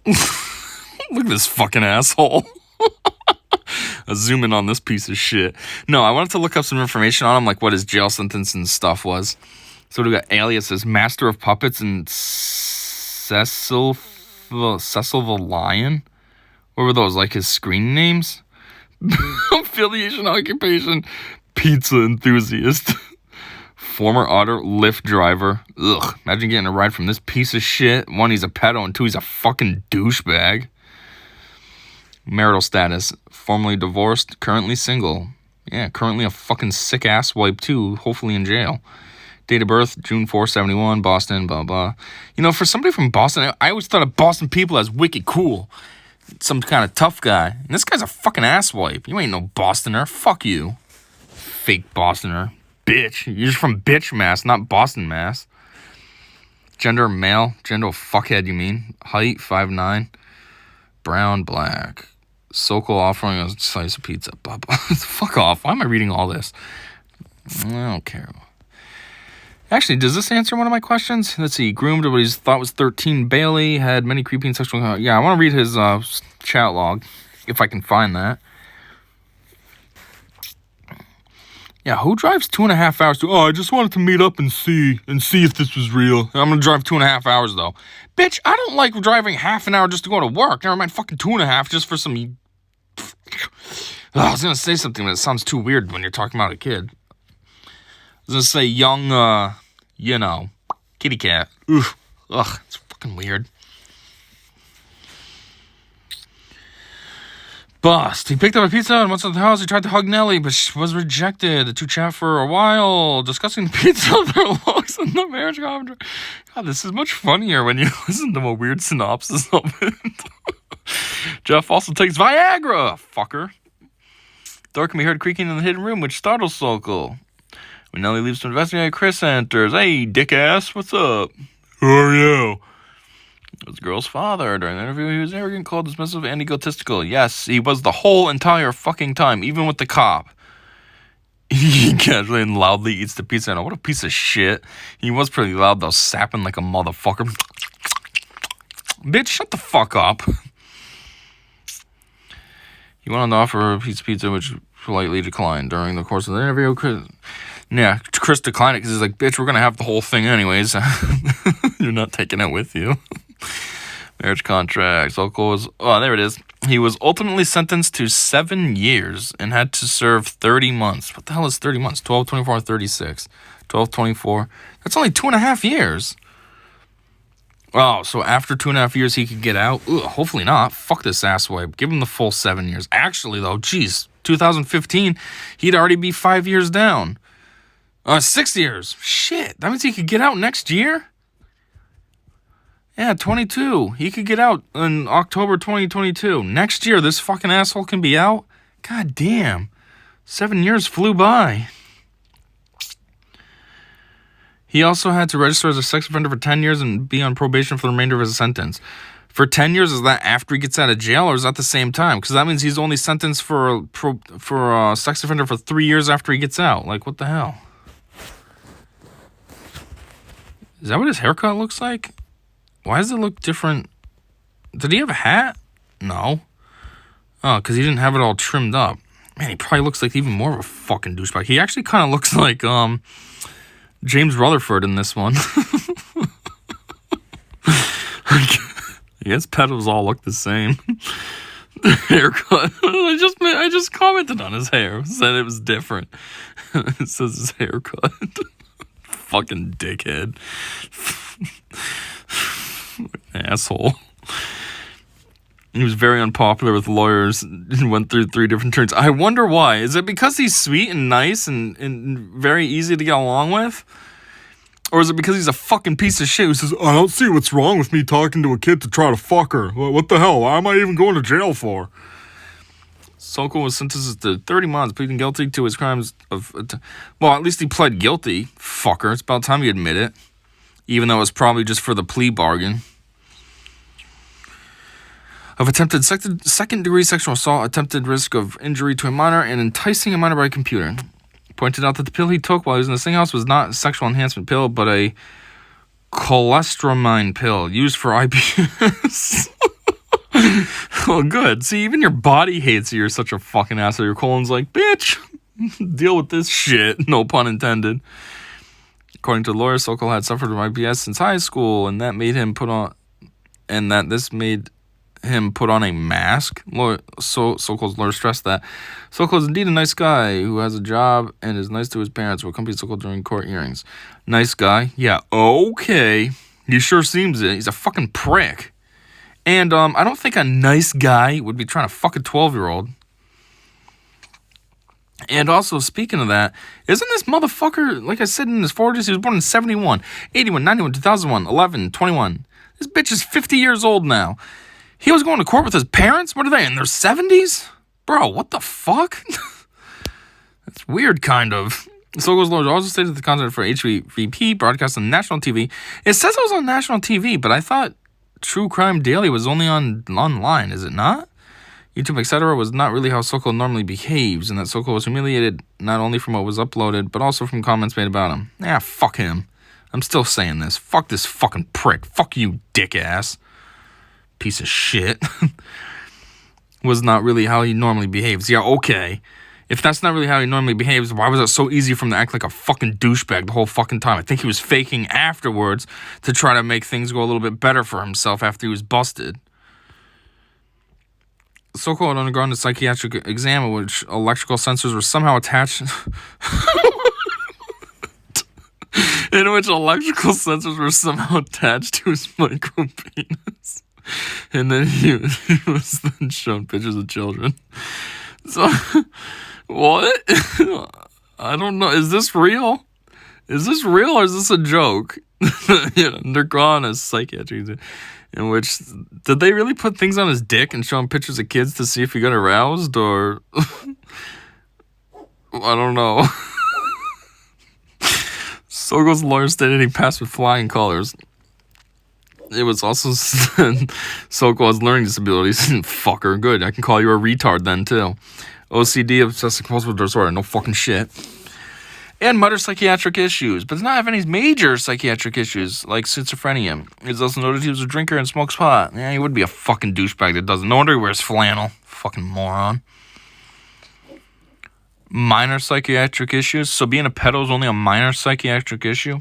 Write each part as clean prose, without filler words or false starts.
Look at this fucking asshole. I'll zoom in on this piece of shit. No, I wanted to look up some information on him, like what his jail sentence and stuff was. So we got aliases, Master of Puppets and Cecil the Lion. What were those, like his screen names? Affiliation, occupation, pizza enthusiast. Former auto lift driver. Ugh, imagine getting a ride from this piece of shit. One, he's a pedo, and two, he's a fucking douchebag. Marital status, formerly divorced, currently single. Yeah, currently a fucking sick ass wipe too, hopefully in jail. Date of birth, June 4, 71, Boston, blah, blah. You know, for somebody from Boston, I always thought of Boston people as wicked cool. Some kind of tough guy. And this guy's a fucking asswipe. You ain't no Bostoner. Fuck you. Fake Bostoner. Bitch. You're just from bitch Mass, not Boston Mass. Gender, male. Gender, fuckhead, you mean. Height, 5'9". Brown, black. Sokol offering a slice of pizza. Blah, blah. Fuck off. Why am I reading all this? I don't care. Actually, does this answer one of my questions? Let's see. Groomed what he thought was 13. Bailey had many creepy and sexual... Yeah, I want to read his chat log, if I can find that. Yeah, who drives 2.5 hours to... Oh, I just wanted to meet up and see if this was real. I'm going to drive 2.5 hours, though. Bitch, I don't like driving half an hour just to go to work. Never mind fucking 2.5 just for some... I was going to say something, but it sounds too weird when you're talking about a kid. I was going to say young, kitty cat. Ugh, it's fucking weird. Bust. He picked up a pizza and went to the house. He tried to hug Nellie, but she was rejected. The two chat for a while, discussing the pizza, their looks, and the marriage commentary. God, this is much funnier when you listen to a weird synopsis of it. Jeff also takes Viagra, fucker. Door can be heard creaking in the hidden room, which startles Sokol. When Nellie leaves to investigate, Chris enters. Hey, dick ass, what's up? Who are you? It was the girl's father. During the interview, he was arrogant, cold, dismissive, and egotistical. Yes, he was the whole entire fucking time, even with the cop. He casually and loudly eats the pizza. Now, what a piece of shit. He was pretty loud, though, sapping like a motherfucker. Bitch, shut the fuck up. He went on to offer a piece of pizza, which politely declined. During the course of the interview, Chris declined it because he's like, bitch, we're going to have the whole thing anyways. You're not taking it with you. Marriage contract. Sokol was... Oh, there it is. He was ultimately sentenced to 7 years and had to serve 30 months. What the hell is 30 months? 12, 24, 36. 12, 24. That's only 2.5 years. Oh, so after 2.5 years he could get out? Ugh, hopefully not. Fuck this asswipe. Give him the full 7 years. Actually, though, geez, 2015, he'd already be 5 years down. 6 years. Shit, that means he could get out next year? Yeah, 22. He could get out in October 2022. Next year, this fucking asshole can be out? God damn. 7 years flew by. He also had to register as a sex offender for 10 years and be on probation for the remainder of his sentence. For 10 years, is that after he gets out of jail, or is that the same time? Because that means he's only sentenced for a sex offender for 3 years after he gets out. Like, what the hell? Is that what his haircut looks like? Why does it look different? Did he have a hat? No. Oh, because he didn't have it all trimmed up. Man, he probably looks like even more of a fucking douchebag. He actually kind of looks like James Rutherford in this one. I guess pedos all look the same. The haircut. I just commented on his hair. Said it was different. It says his haircut. Fucking dickhead. Asshole. He was very unpopular with lawyers and went through 3 different turns. I wonder why. Is it because he's sweet and nice and very easy to get along with? Or is it because he's a fucking piece of shit who says, I don't see what's wrong with me talking to a kid to try to fuck her. What the hell? Why am I even going to jail for? Sokol was sentenced to 30 months, pleading guilty to his crimes of... Well, at least he pled guilty. Fucker. It's about time he admit it. Even though it was probably just for the plea bargain. Of attempted second-degree sexual assault, attempted risk of injury to a minor, and enticing a minor by computer. Pointed out that the pill he took while he was in the sing house was not a sexual enhancement pill, but a cholesterol pill used for IBS. Well, good. See, even your body hates you. You're such a fucking asshole. Your colon's like, bitch, deal with this shit. No pun intended. According to the lawyer, Sokol had suffered from IBS since high school, and that made him put on a mask. Sokol's lawyer stressed that Sokol is indeed a nice guy who has a job and is nice to his parents who accompanied Sokol during court hearings. Nice guy? Yeah, okay. He sure seems it. He's a fucking prick. And I don't think a nice guy would be trying to fuck a 12-year-old. And also, speaking of that, isn't this motherfucker, like I said, in his 40s? He was born in 71, 81, 91, 2001, 11, 21. This bitch is 50 years old now. He was going to court with his parents? What are they, in their 70s? Bro, what the fuck? That's weird, kind of. Sokol's lawyer also stated the content for HVP broadcast on national TV. It says it was on national TV, but I thought True Crime Daily was only online, is it not? YouTube, etc. was not really how Sokol normally behaves, and that Sokol was humiliated not only from what was uploaded, but also from comments made about him. Yeah, fuck him. I'm still saying this. Fuck this fucking prick. Fuck you, dick ass. Piece of shit. Was not really how he normally behaves. Yeah, okay. If that's not really how he normally behaves, why was it so easy for him to act like a fucking douchebag the whole fucking time? I think he was faking afterwards to try to make things go a little bit better for himself after he was busted. Sokol had undergone a psychiatric exam in which electrical sensors were somehow attached. In which electrical sensors were somehow attached to his micro penis. And then he was then shown pictures of children. So, what? I don't know. Is this real? Is this real or is this a joke? They're gone as psychiatric. In which, did they really put things on his dick and show him pictures of kids to see if he got aroused, or I don't know. Sokol's lawyer stated he passed with flying colors. It was also said Sokol has learning disabilities. Fucker, good. I can call you a retard then too. OCD, obsessive compulsive disorder, no fucking shit. And minor psychiatric issues, but does not have any major psychiatric issues like schizophrenia. He's also noted he was a drinker and smokes pot. Yeah, he would be a fucking douchebag that doesn't. No wonder he wears flannel. Fucking moron. Minor psychiatric issues? So being a pedo is only a minor psychiatric issue?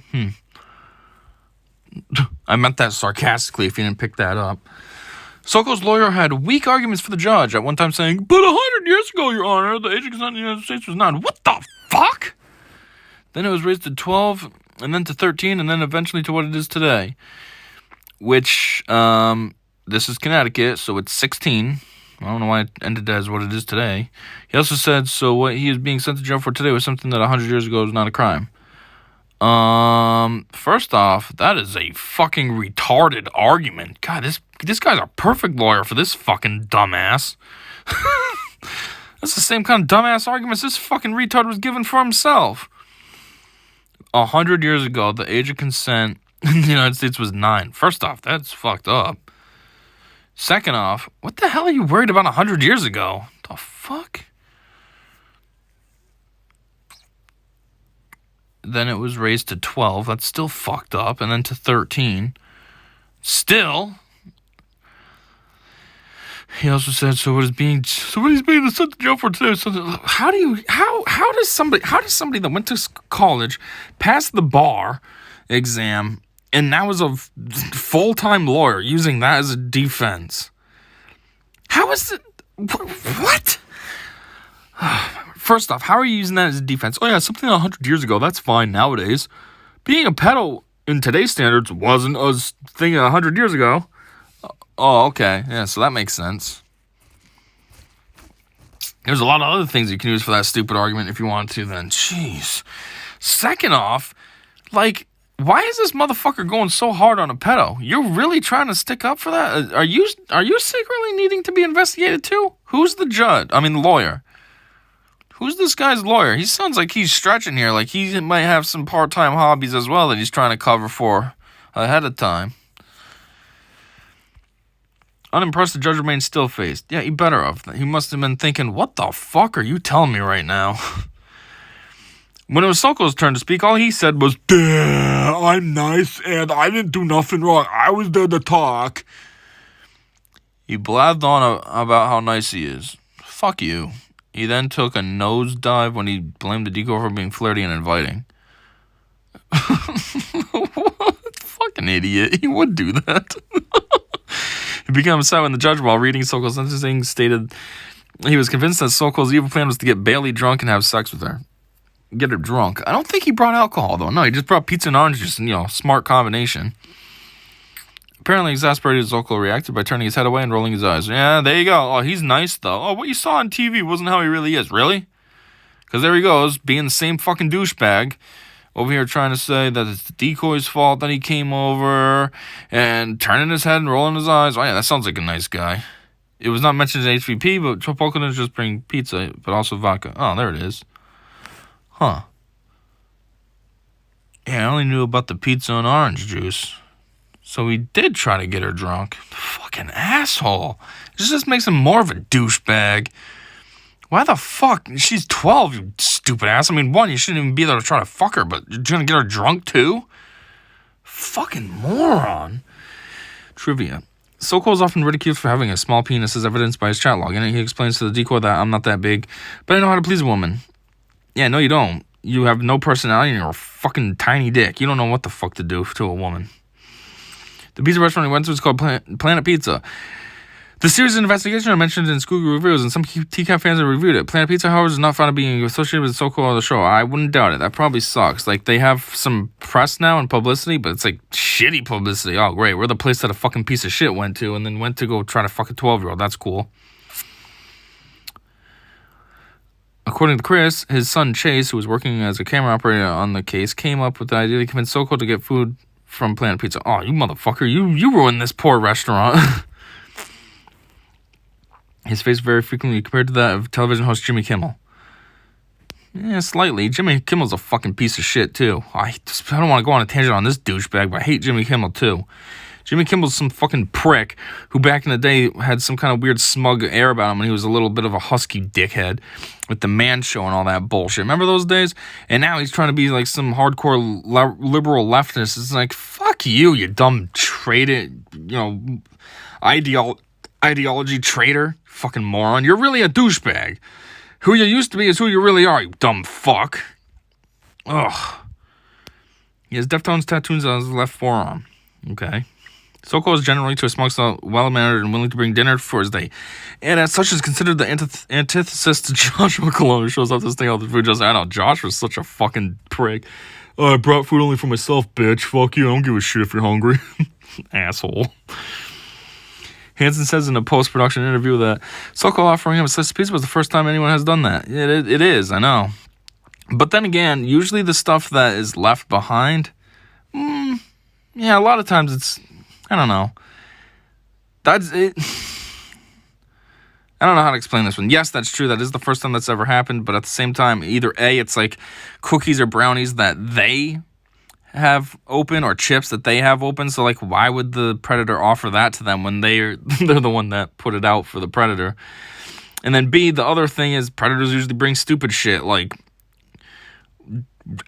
I meant that sarcastically if you didn't pick that up. Sokol's lawyer had weak arguments for the judge, at one time saying, but 100 years ago, Your Honor, the age of consent in the United States was 9. What the fuck? Then it was raised to 12, and then to 13, and then eventually to what it is today. Which, this is Connecticut, so it's 16. I don't know why it ended as what it is today. He also said, so what he is being sent to jail for today was something that 100 years ago was not a crime. First off, that is a fucking retarded argument. God, this guy's a perfect lawyer for this fucking dumbass. That's the same kind of dumbass arguments this fucking retard was given for himself. 100 years ago, the age of consent in the United States was 9. First off, that's fucked up. Second off, what the hell are you worried about 100 years ago? The fuck? Then it was raised to 12. That's still fucked up. And then to 13. Still. He also said, so what he's being sent to jail for today. So how does somebody that went to college, passed the bar exam, and now is a full-time lawyer using that as a defense? How is it? What? First off, how are you using that as a defense? Oh yeah, something 100 years ago, that's fine nowadays. Being a pedo in today's standards wasn't a thing 100 years ago. Oh, okay. Yeah, so that makes sense. There's a lot of other things you can use for that stupid argument if you want to then. Jeez. Second off, like, why is this motherfucker going so hard on a pedo? You're really trying to stick up for that? Are you secretly needing to be investigated too? Who's the judge? I mean, the lawyer. Who's this guy's lawyer? He sounds like he's stretching here. Like he might have some part-time hobbies as well that he's trying to cover for ahead of time. Unimpressed, the judge remained still-faced. Yeah, he better have. He must have been thinking, what the fuck are you telling me right now? When it was Sokol's turn to speak, all he said was, duh, I'm nice and I didn't do nothing wrong. I was there to talk. He blabbed on about how nice he is. Fuck you. He then took a nosedive when he blamed the decoy for being flirty and inviting. What? Fucking idiot. He would do that. He became upset when the judge, while reading Sokol's sentencing, stated he was convinced that Sokol's evil plan was to get Bailey drunk and have sex with her. Get her drunk. I don't think he brought alcohol, though. No, he just brought pizza and orange juice. Smart combination. Apparently exasperated, Sokol reacted by turning his head away and rolling his eyes. Yeah, there you go. Oh, he's nice, though. Oh, what you saw on TV wasn't how he really is. Really? Because there he goes, being the same fucking douchebag. Over here trying to say that it's the decoy's fault that he came over, and turning his head and rolling his eyes. Oh, yeah, that sounds like a nice guy. It was not mentioned in HVP, but Sokol didn't just bring pizza, but also vodka. Oh, there it is. Huh. Yeah, I only knew about the pizza and orange juice. So he did try to get her drunk. Fucking asshole. This just makes him more of a douchebag. Why the fuck? She's 12, you stupid ass. I mean, one, you shouldn't even be there to try to fuck her, but you're trying to get her drunk too? Fucking moron. Trivia. Sokol is often ridiculed for having a small penis as evidenced by his chat log. In it, he explains to the decoy that I'm not that big, but I know how to please a woman. Yeah, no you don't. You have no personality and you're a fucking tiny dick. You don't know what the fuck to do to a woman. The pizza restaurant he went to is called Planet Pizza. The series of investigation are mentioned in Scooby reviews, and some TCAP fans have reviewed it. Planet Pizza, however, is not found being associated with Sokol or the show. I wouldn't doubt it. That probably sucks. Like, they have some press now and publicity, but it's like shitty publicity. Oh, great. We're the place that a fucking piece of shit went to, and then went to go try to fuck a 12-year-old. That's cool. According to Chris, his son Chase, who was working as a camera operator on the case, came up with the idea to convince Sokol to get food from Planet Pizza. Oh, you motherfucker. You ruined this poor restaurant. His face very frequently compared to that of television host Jimmy Kimmel. Yeah, slightly. Jimmy Kimmel's a fucking piece of shit, too. I don't want to go on a tangent on this douchebag, but I hate Jimmy Kimmel, too. Jimmy Kimmel's some fucking prick who back in the day had some kind of weird smug air about him when he was a little bit of a husky dickhead with the Man Show and all that bullshit. Remember those days? And now he's trying to be like some hardcore liberal leftist. It's like, fuck you, you dumb traitor, ideology traitor, fucking moron. You're really a douchebag. Who you used to be is who you really are, you dumb fuck. Ugh. He has Deftones tattoos on his left forearm. Okay. Sokol is generally to a smug style, well-mannered and willing to bring dinner for his day. And as such is considered the antithesis to Joshua Cologne, who shows up to stay out the food. Just, I know, Josh was such a fucking prick. I brought food only for myself, bitch. Fuck you, I don't give a shit if you're hungry. Asshole. Hansen says in a post-production interview that Sokol offering him a slice of pizza was the first time anyone has done that. It is, I know. But then again, usually the stuff that is left behind, yeah, a lot of times it's, I don't know. That's it. I don't know how to explain this one. Yes, that's true. That is the first time that's ever happened. But at the same time, either A, it's like cookies or brownies that they have open or chips that they have open. So, like, why would the predator offer that to them when they're the one that put it out for the predator? And then B, the other thing is predators usually bring stupid shit like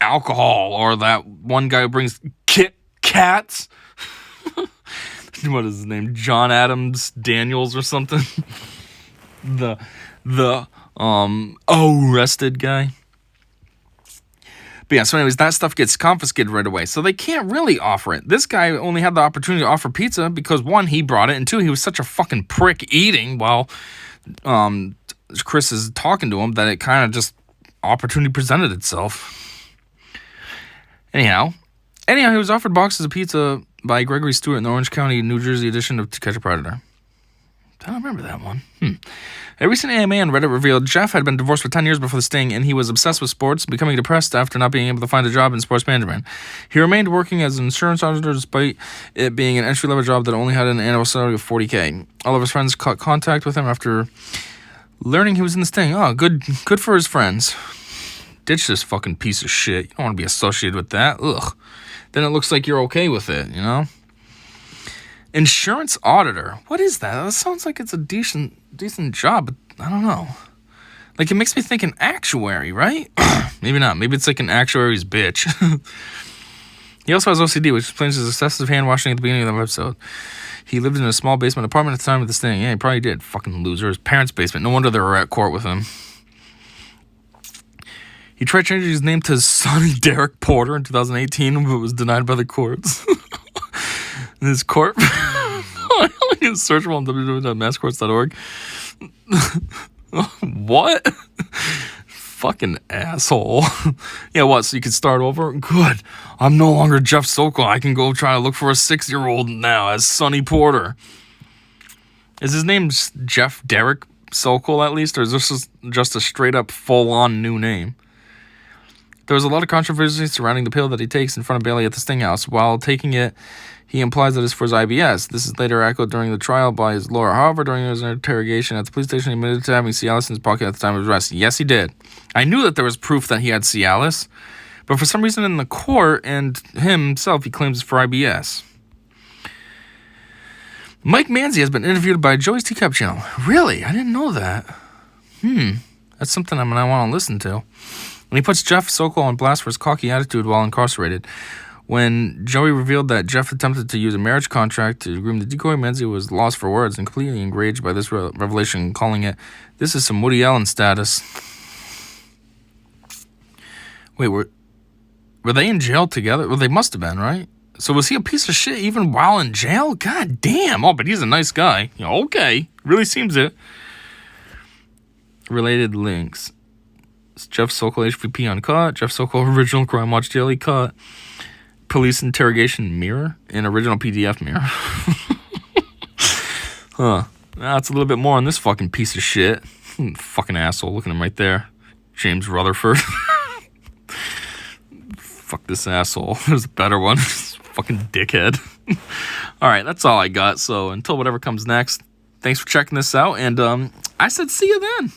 alcohol, or that one guy who brings Kit Kats. What is his name? John Adams Daniels or something. the arrested guy. But yeah, so anyways, that stuff gets confiscated right away. So they can't really offer it. This guy only had the opportunity to offer pizza because, one, he brought it, and two, he was such a fucking prick eating while Chris is talking to him that it kind of just opportunity presented itself. Anyhow, he was offered boxes of pizza by Gregory Stewart in the Orange County, New Jersey edition of To Catch a Predator. I don't remember that one. A recent AMA on Reddit revealed Jeff had been divorced for 10 years before the sting, and he was obsessed with sports, becoming depressed after not being able to find a job in sports management. He remained working as an insurance auditor despite it being an entry-level job that only had an annual salary of $40K. All of his friends caught contact with him after learning he was in the sting. Oh, good for his friends. Ditch this fucking piece of shit. You don't want to be associated with that. Ugh. Then it looks like you're okay with it, you know? Insurance auditor. What is that? That sounds like it's a decent job, but I don't know. Like, it makes me think an actuary, right? Maybe not. Maybe it's like an actuary's bitch. He also has OCD, which explains his excessive hand washing at the beginning of the episode. He lived in a small basement apartment at the time of this thing. Yeah, he probably did. Fucking loser. His parents' basement. No wonder they were at court with him. He tried changing his name to Sonny Derek Porter in 2018, but was denied by the courts. His court... It's searchable on www.masscourts.org. What? Fucking asshole. Yeah, what? So you can start over? Good. I'm no longer Jeff Sokol. I can go try to look for a 6-year-old now as Sonny Porter. Is his name Jeff Derek Sokol at least? Or is this just a straight up full on new name? There was a lot of controversy surrounding the pill that he takes in front of Bailey at the Sting House. While taking it, he implies that it's for his IBS. This is later echoed during the trial by his lawyer. However, during his interrogation at the police station, he admitted to having Cialis in his pocket at the time of his arrest. Yes, he did. I knew that there was proof that he had Cialis, but for some reason in the court and himself, he claims it's for IBS. Mike Manzi has been interviewed by Joey's Teacup channel. Really? I didn't know that. That's something I want to listen to. And he puts Jeff Sokol on blast for his cocky attitude while incarcerated. When Joey revealed that Jeff attempted to use a marriage contract to groom the decoy, Manzi was lost for words and completely enraged by this revelation, calling it, "This is some Woody Allen status." Wait, were they in jail together? Well, they must have been, right? So was he a piece of shit even while in jail? God damn. Oh, but he's a nice guy. Okay. Really seems it. Related links. It's Jeff Sokol HVP Uncut, Jeff Sokol Original Crime Watch Daily Cut, Police Interrogation Mirror, and Original PDF Mirror. That's a little bit more on this fucking piece of shit. Fucking asshole. Look at him right there. James Rutherford. Fuck this asshole. There's a better one. Fucking dickhead. Alright, that's all I got. So until whatever comes next, thanks for checking this out. And I said see you then.